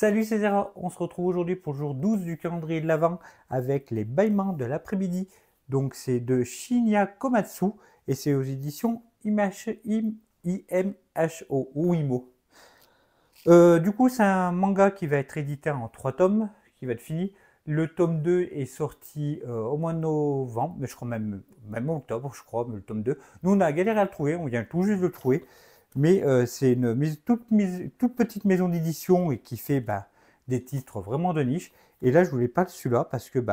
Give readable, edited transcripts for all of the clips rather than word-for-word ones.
Salut César, on se retrouve aujourd'hui pour le jour 12 du calendrier de l'Avent avec les bâillements de l'après-midi. Donc c'est de Shinya Komatsu et c'est aux éditions IMHO ou IMO. Du coup c'est un manga qui va être édité en 3 tomes, qui va être fini. Le tome 2 est sorti au mois de novembre, mais je crois même en octobre, je crois, mais le tome 2. Nous on a galéré à le trouver, on vient tout juste de le trouver. Mais c'est une toute petite maison d'édition et qui fait des titres vraiment de niche. Et là, je voulais pas celui-là parce que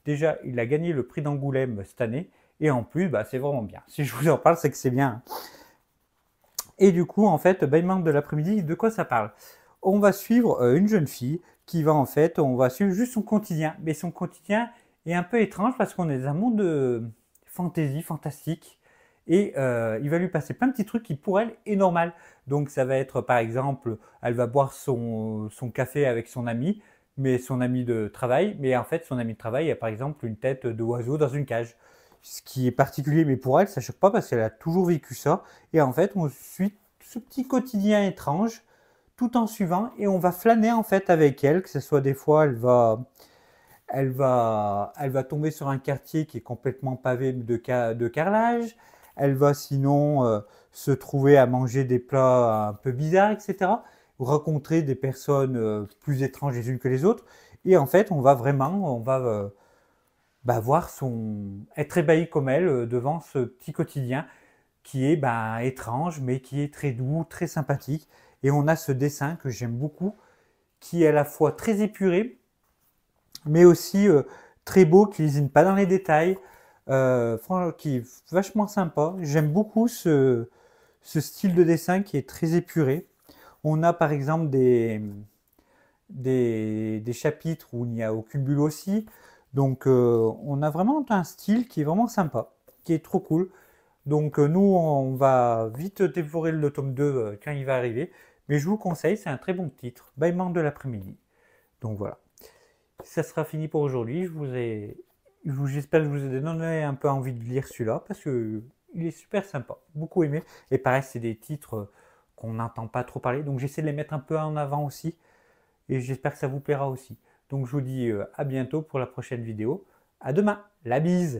déjà, il a gagné le prix d'Angoulême cette année. Et en plus, c'est vraiment bien. Si je vous en parle, c'est que c'est bien. Et du coup, en fait, Bâillement de l'après-midi, de quoi ça parle? On va suivre une jeune fille qui va en fait, on va suivre juste son quotidien. Mais son quotidien est un peu étrange parce qu'on est dans un monde de fantasy, fantastique. Et il va lui passer plein de petits trucs qui pour elle est normal. Donc ça va être par exemple, elle va boire son café avec son ami, mais son ami de travail. Mais en fait, son ami de travail a par exemple une tête d'oiseau dans une cage. Ce qui est particulier, mais pour elle, ça ne choque pas parce qu'elle a toujours vécu ça. Et en fait, on suit ce petit quotidien étrange tout en suivant et on va flâner en fait avec elle, que ce soit des fois elle va tomber sur un quartier qui est complètement pavé de carrelage, elle va sinon se trouver à manger des plats un peu bizarres, etc. Ou rencontrer des personnes plus étranges les unes que les autres. Et en fait, on va voir être ébahi comme elle devant ce petit quotidien qui est étrange, mais qui est très doux, très sympathique. Et on a ce dessin que j'aime beaucoup, qui est à la fois très épuré, mais aussi très beau, qui n'hésite pas dans les détails, qui est vachement sympa. J'aime beaucoup ce style de dessin qui est très épuré. On a par exemple des chapitres où il n'y a aucune bulle aussi. Donc on a vraiment un style qui est vraiment sympa, qui est trop cool. Donc nous, on va vite dévorer le tome 2 quand il va arriver. Mais je vous conseille, c'est un très bon titre, Bâillement de l'après-midi. Donc voilà, ça sera fini pour aujourd'hui. J'espère que je vous ai donné un peu envie de lire celui-là parce que il est super sympa, beaucoup aimé. Et pareil, c'est des titres qu'on n'entend pas trop parler, donc j'essaie de les mettre un peu en avant aussi. Et j'espère que ça vous plaira aussi. Donc je vous dis à bientôt pour la prochaine vidéo. À demain, la bise!